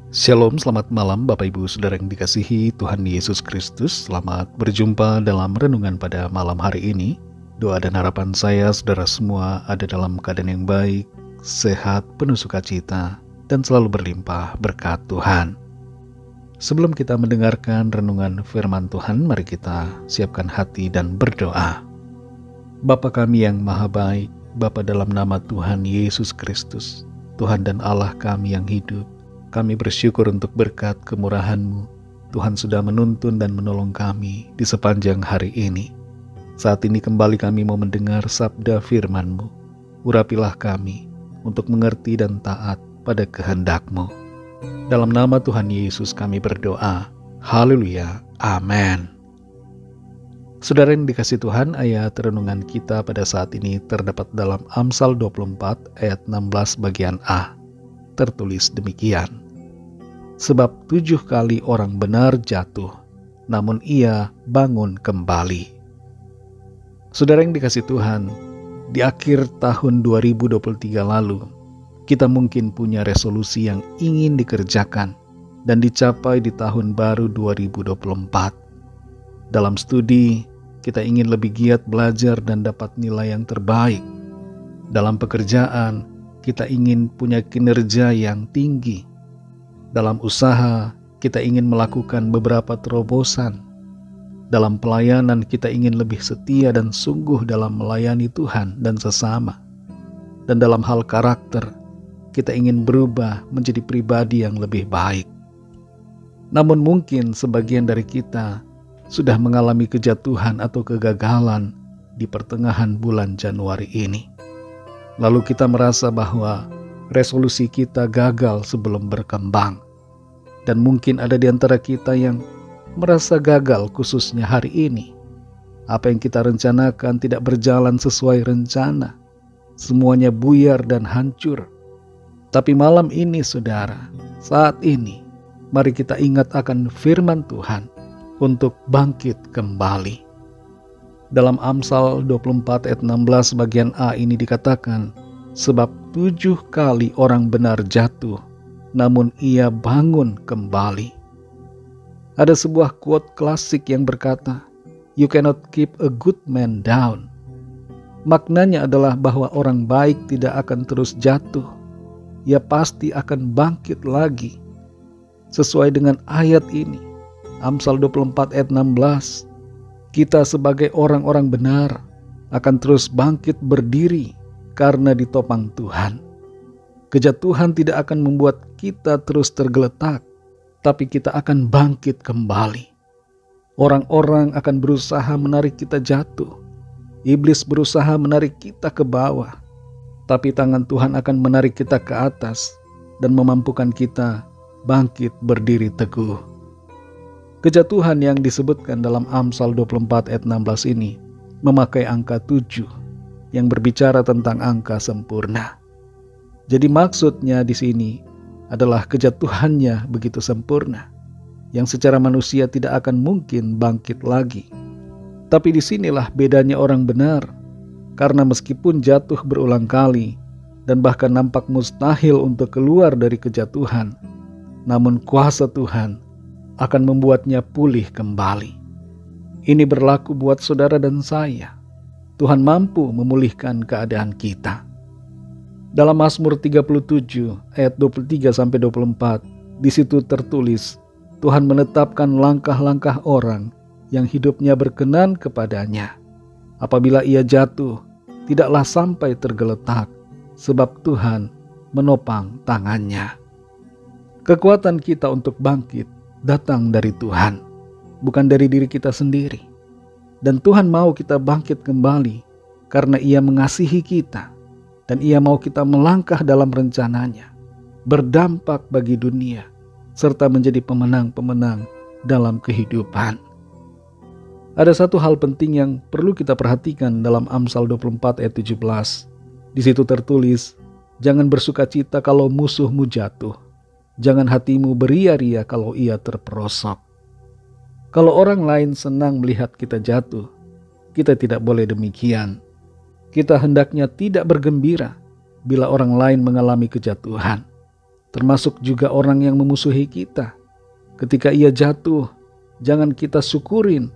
Shalom, selamat malam Bapak Ibu Saudara yang dikasihi Tuhan Yesus Kristus. Selamat berjumpa dalam renungan pada malam hari ini. Doa dan harapan saya saudara semua ada dalam keadaan yang baik, sehat, penuh sukacita, dan selalu berlimpah berkat Tuhan. Sebelum kita mendengarkan renungan firman Tuhan, mari kita siapkan hati dan berdoa. Bapa kami yang maha baik, Bapa dalam nama Tuhan Yesus Kristus, Tuhan dan Allah kami yang hidup, kami bersyukur untuk berkat kemurahan-Mu. Tuhan sudah menuntun dan menolong kami di sepanjang hari ini. Saat ini kembali kami mau mendengar sabda firman-Mu. Urapilah kami untuk mengerti dan taat pada kehendak-Mu. Dalam nama Tuhan Yesus kami berdoa. Haleluya. Amin. Saudara yang dikasih Tuhan, ayat renungan kita pada saat ini terdapat dalam Amsal 24 ayat 16 bagian A. Tertulis demikian, sebab 7 kali orang benar jatuh, namun ia bangun kembali. Saudara yang dikasih Tuhan, di akhir tahun 2023 lalu, kita mungkin punya resolusi yang ingin dikerjakan dan dicapai di tahun baru 2024. Dalam studi, kita ingin lebih giat belajar dan dapat nilai yang terbaik. Dalam pekerjaan, kita ingin punya kinerja yang tinggi. Dalam usaha, kita ingin melakukan beberapa terobosan. Dalam pelayanan, kita ingin lebih setia dan sungguh dalam melayani Tuhan dan sesama. Dan dalam hal karakter, kita ingin berubah menjadi pribadi yang lebih baik. Namun mungkin sebagian dari kita sudah mengalami kejatuhan atau kegagalan di pertengahan bulan Januari ini. Lalu kita merasa bahwa resolusi kita gagal sebelum berkembang. Dan mungkin ada di antara kita yang merasa gagal khususnya hari ini. Apa yang kita rencanakan tidak berjalan sesuai rencana. Semuanya buyar dan hancur. Tapi malam ini saudara, saat ini, mari kita ingat akan firman Tuhan untuk bangkit kembali. Dalam Amsal 24 ayat 16 bagian A ini dikatakan, sebab 7 kali orang benar jatuh, namun ia bangun kembali. Ada sebuah quote klasik yang berkata, you cannot keep a good man down. Maknanya adalah bahwa orang baik tidak akan terus jatuh. Ia pasti akan bangkit lagi. Sesuai dengan ayat ini, Amsal 24 ayat 16, kita sebagai orang-orang benar akan terus bangkit berdiri karena ditopang Tuhan. Kejatuhan tidak akan membuat kita terus tergeletak, tapi kita akan bangkit kembali. Orang-orang akan berusaha menarik kita jatuh. Iblis berusaha menarik kita ke bawah, tapi tangan Tuhan akan menarik kita ke atas dan memampukan kita bangkit berdiri teguh. Kejatuhan yang disebutkan dalam Amsal 24 ayat 16 ini memakai angka 7 yang berbicara tentang angka sempurna. Jadi maksudnya di sini adalah kejatuhannya begitu sempurna yang secara manusia tidak akan mungkin bangkit lagi. Tapi disinilah bedanya orang benar, karena meskipun jatuh berulang kali dan bahkan nampak mustahil untuk keluar dari kejatuhan, namun kuasa Tuhan akan membuatnya pulih kembali. Ini berlaku buat saudara dan saya. Tuhan mampu memulihkan keadaan kita. Dalam Mazmur 37 ayat 23-24, di situ tertulis, Tuhan menetapkan langkah-langkah orang yang hidupnya berkenan kepadanya. Apabila ia jatuh, tidaklah sampai tergeletak, sebab Tuhan menopang tangannya. Kekuatan kita untuk bangkit datang dari Tuhan, bukan dari diri kita sendiri. Dan Tuhan mau kita bangkit kembali karena Ia mengasihi kita dan Ia mau kita melangkah dalam rencananya, berdampak bagi dunia, serta menjadi pemenang-pemenang dalam kehidupan. Ada satu hal penting yang perlu kita perhatikan dalam Amsal 24 ayat 17. Di situ tertulis, jangan bersukacita kalau musuhmu jatuh. Jangan hatimu beria-ria kalau ia terperosok. Kalau orang lain senang melihat kita jatuh, kita tidak boleh demikian. Kita hendaknya tidak bergembira bila orang lain mengalami kejatuhan. termasuk juga orang yang memusuhi kita. Ketika ia jatuh, jangan kita syukurin,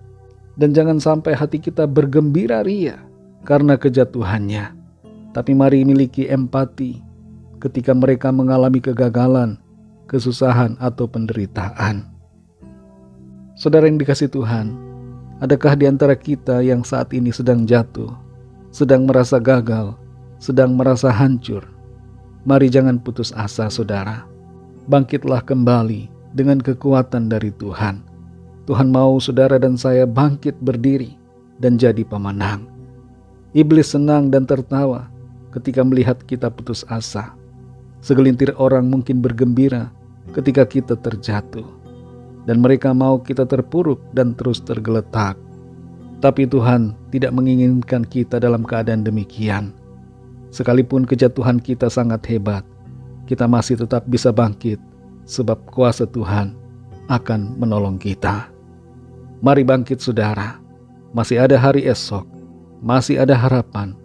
dan jangan sampai hati kita bergembira ria karena kejatuhannya. Tapi mari miliki empati ketika mereka mengalami kegagalan, kesusahan, atau penderitaan. Saudara yang dikasihi Tuhan, adakah di antara kita yang saat ini sedang jatuh, sedang merasa gagal, sedang merasa hancur? Mari jangan putus asa, saudara. Bangkitlah kembali dengan kekuatan dari Tuhan. Tuhan mau saudara dan saya bangkit berdiri dan jadi pemenang. Iblis senang dan tertawa ketika melihat kita putus asa. Segelintir orang mungkin bergembira ketika kita terjatuh, dan mereka mau kita terpuruk dan terus tergeletak. Tapi Tuhan tidak menginginkan kita dalam keadaan demikian. Sekalipun kejatuhan kita sangat hebat, kita masih tetap bisa bangkit, sebab kuasa Tuhan akan menolong kita. Mari bangkit, saudara. Masih ada hari esok, masih ada harapan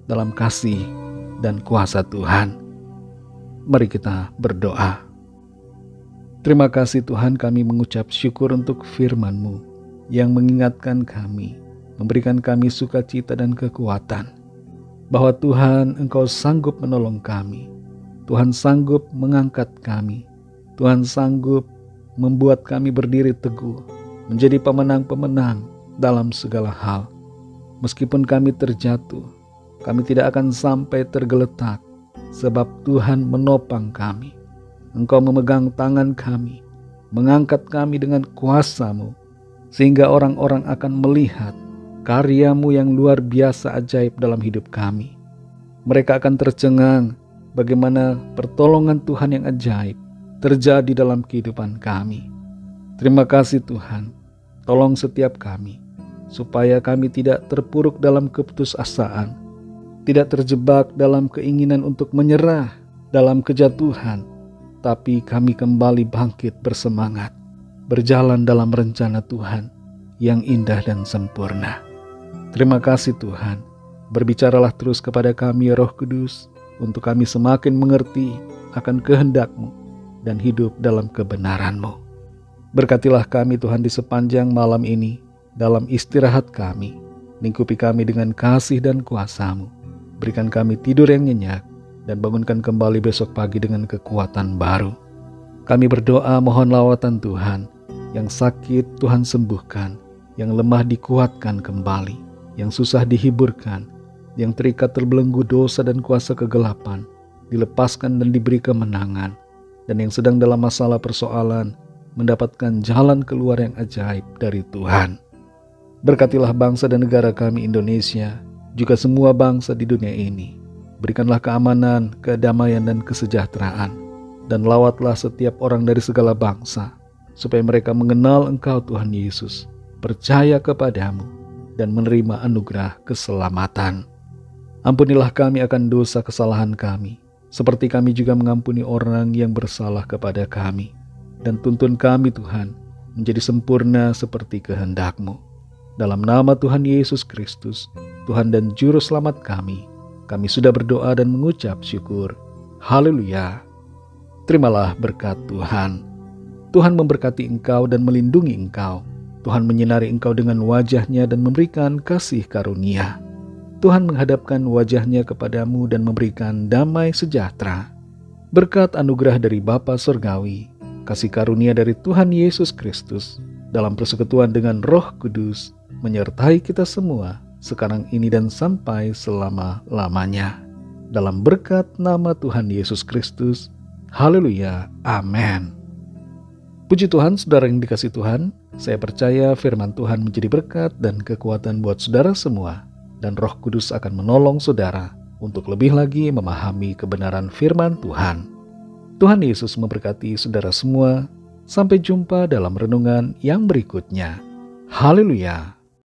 dalam kasih dan kuasa Tuhan. Mari kita berdoa. Terima kasih Tuhan, kami mengucap syukur untuk firman-Mu yang mengingatkan kami, memberikan kami sukacita dan kekuatan, bahwa Tuhan, Engkau sanggup menolong kami. Tuhan sanggup mengangkat kami. Tuhan sanggup membuat kami berdiri teguh, menjadi pemenang-pemenang dalam segala hal. Meskipun kami terjatuh, kami tidak akan sampai tergeletak, sebab Tuhan menopang kami. Engkau memegang tangan kami, mengangkat kami dengan kuasa-Mu, sehingga orang-orang akan melihat karya-Mu yang luar biasa ajaib dalam hidup kami. Mereka akan tercengang bagaimana pertolongan Tuhan yang ajaib terjadi dalam kehidupan kami. Terima kasih Tuhan, tolong setiap kami, supaya kami tidak terpuruk dalam keputusasaan, tidak terjebak dalam keinginan untuk menyerah dalam kejatuhan, tapi kami kembali bangkit bersemangat, berjalan dalam rencana Tuhan yang indah dan sempurna. Terima kasih Tuhan, berbicaralah terus kepada kami Roh Kudus, untuk kami semakin mengerti akan kehendak-Mu dan hidup dalam kebenaran-Mu. Berkatilah kami Tuhan di sepanjang malam ini, dalam istirahat kami, lingkupi kami dengan kasih dan kuasa-Mu, berikan kami tidur yang nyenyak, dan bangunkan kembali besok pagi dengan kekuatan baru. Kami berdoa mohon lawatan Tuhan, yang sakit Tuhan sembuhkan, yang lemah dikuatkan kembali, yang susah dihiburkan, yang terikat terbelenggu dosa dan kuasa kegelapan, dilepaskan dan diberi kemenangan, dan yang sedang dalam masalah persoalan, mendapatkan jalan keluar yang ajaib dari Tuhan. Berkatilah bangsa dan negara kami Indonesia, juga semua bangsa di dunia ini. Berikanlah keamanan, kedamaian, dan kesejahteraan, dan lawatlah setiap orang dari segala bangsa, supaya mereka mengenal Engkau Tuhan Yesus, percaya kepadamu, dan menerima anugerah keselamatan. Ampunilah kami akan dosa kesalahan kami, seperti kami juga mengampuni orang yang bersalah kepada kami. Dan tuntun kami Tuhan, menjadi sempurna seperti kehendak-Mu. Dalam nama Tuhan Yesus Kristus, Tuhan dan Juru Selamat kami sudah berdoa dan mengucap syukur. Haleluya. Terimalah berkat Tuhan. Tuhan memberkati engkau dan melindungi engkau. Tuhan menyinari engkau dengan wajah-Nya dan memberikan kasih karunia. Tuhan menghadapkan wajah-Nya kepadamu dan memberikan damai sejahtera. Berkat anugerah dari Bapa Surgawi, kasih karunia dari Tuhan Yesus Kristus, dalam persekutuan dengan Roh Kudus, menyertai kita semua, sekarang ini dan sampai selama-lamanya. Dalam berkat nama Tuhan Yesus Kristus. Haleluya. Amin. Puji Tuhan, saudara yang dikasihi Tuhan, saya percaya firman Tuhan menjadi berkat dan kekuatan buat saudara semua, dan Roh Kudus akan menolong saudara untuk lebih lagi memahami kebenaran firman Tuhan. Tuhan Yesus memberkati saudara semua. Sampai jumpa dalam renungan yang berikutnya. Haleluya.